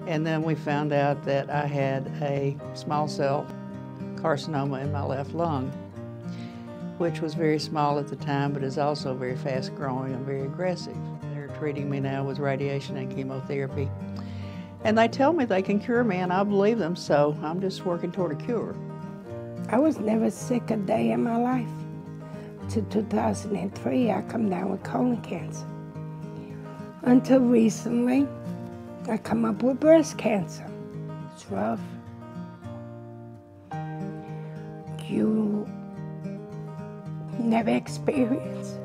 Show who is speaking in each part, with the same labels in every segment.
Speaker 1: And then we found out that I had a small cell carcinoma in my left lung, which was very small at the time, but is also very fast growing and very aggressive. They're treating me now with radiation and chemotherapy. And they tell me they can cure me, and I believe them, so I'm just working toward a cure.
Speaker 2: I was never sick a day in my life. To 2003, I come down with colon cancer. Until recently, I come up with breast cancer. It's rough. You never experience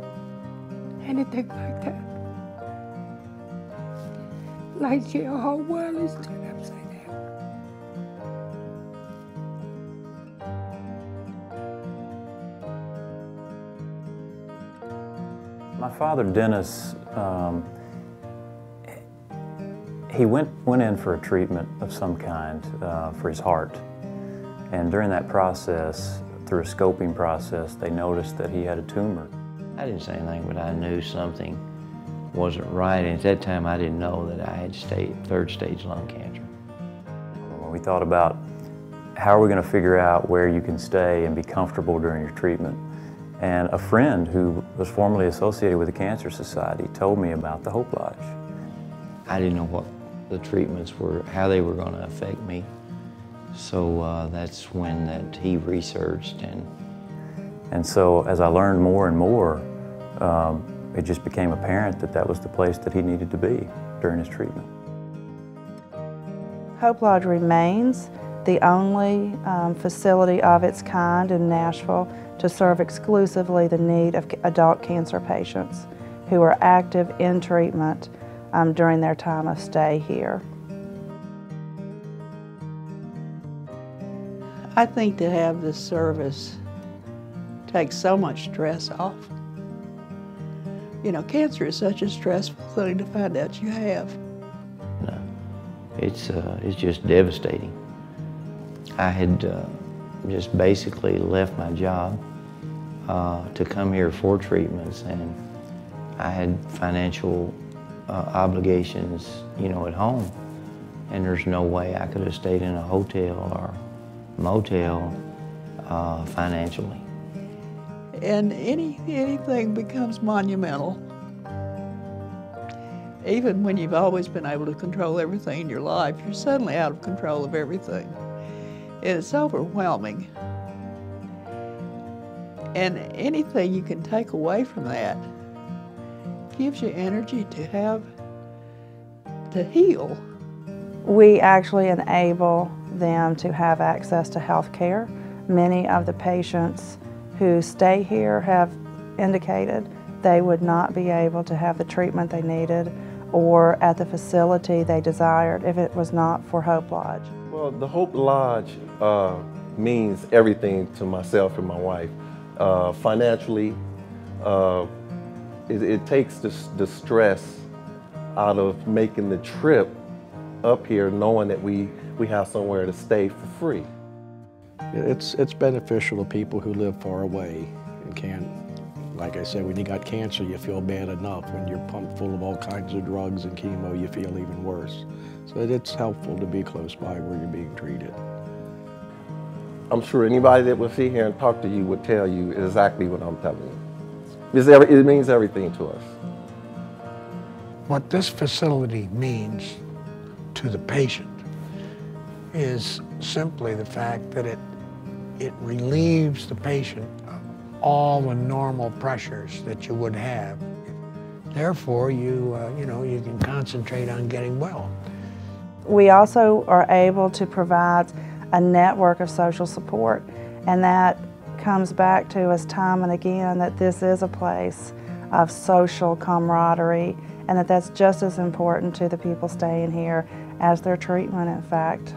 Speaker 2: anything like that. Like your whole world is turned upside down.
Speaker 3: My father, Dennis, he went in for a treatment of some kind for his heart. And during that process, through a scoping process, they noticed that he had a tumor.
Speaker 4: I didn't say anything, but I knew something wasn't right. And at that time, I didn't know that I had third stage lung cancer.
Speaker 3: When we thought about how are we going to figure out where you can stay and be comfortable during your treatment, and a friend who was formerly associated with the Cancer Society told me about the Hope Lodge.
Speaker 4: I didn't know what the treatments were, how they were going to affect me. So that's when that he researched.
Speaker 3: And so as I learned more and more, it just became apparent that that was the place that he needed to be during his treatment.
Speaker 5: Hope Lodge remains the only facility of its kind in Nashville to serve exclusively the need of adult cancer patients who are active in treatment during their time of stay here.
Speaker 1: I think to have this service takes so much stress off. You know, cancer is such a stressful thing to find out you have.
Speaker 4: No, it's just devastating. I had just basically left my job to come here for treatments, and I had financial obligations, you know, at home, and there's no way I could have stayed in a hotel or motel financially.
Speaker 1: And anything becomes monumental. Even when you've always been able to control everything in your life, you're suddenly out of control of everything. And it's overwhelming. And anything you can take away from that gives you energy to heal.
Speaker 5: We actually enable them to have access to health care. Many of the patients who stay here have indicated they would not be able to have the treatment they needed or at the facility they desired if it was not for Hope Lodge.
Speaker 6: Well, the Hope Lodge means everything to myself and my wife. Financially, it takes the stress out of making the trip up here, knowing that we have somewhere to stay for free.
Speaker 7: It's beneficial to people who live far away and can't, like I said, when you got cancer, you feel bad enough. When you're pumped full of all kinds of drugs and chemo, you feel even worse. So it's helpful to be close by where you're being treated.
Speaker 6: I'm sure anybody that will sit here and talk to you would tell you exactly what I'm telling you. It means everything to us.
Speaker 8: What this facility means to the patient is simply the fact that it relieves the patient of all the normal pressures that you would have. Therefore, you can concentrate on getting well.
Speaker 5: We also are able to provide a network of social support, and that comes back to us time and again that this is a place of social camaraderie, and that's just as important to the people staying here as their treatment, in fact.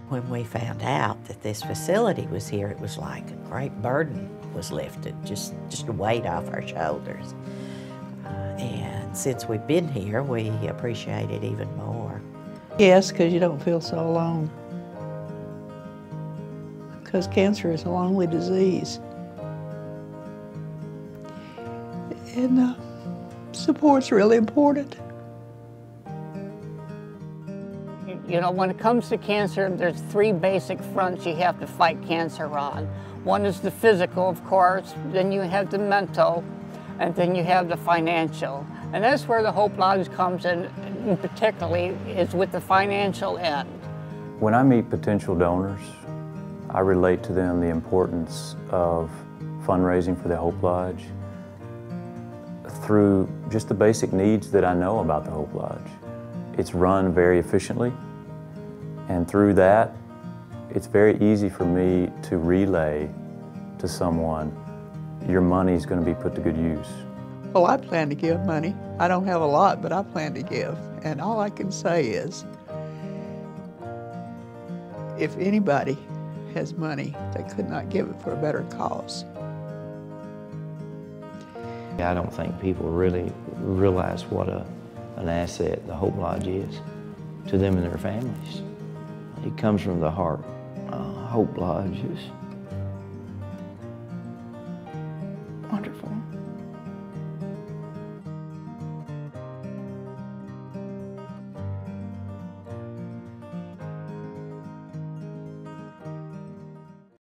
Speaker 9: When we found out that this facility was here, it was like a great burden was lifted, just a weight off our shoulders. And since we've been here, we appreciate it even more.
Speaker 1: Yes, because you don't feel so alone. Because cancer is a lonely disease. And support's really important.
Speaker 10: You know, when it comes to cancer, there's 3 basic fronts you have to fight cancer on. One is the physical, of course, then you have the mental, and then you have the financial. And that's where the Hope Lodge comes in, and particularly is with the financial end.
Speaker 3: When I meet potential donors, I relate to them the importance of fundraising for the Hope Lodge through just the basic needs that I know about the Hope Lodge. It's run very efficiently, and through that, it's very easy for me to relay to someone, your money's going to be put to good use.
Speaker 1: Oh, I plan to give money. I don't have a lot, but I plan to give. And all I can say is, if anybody has money, they could not give it for a better cause.
Speaker 4: I don't think people really realize what an asset the Hope Lodge is to them and their families. It comes from the heart. Hope Lodge is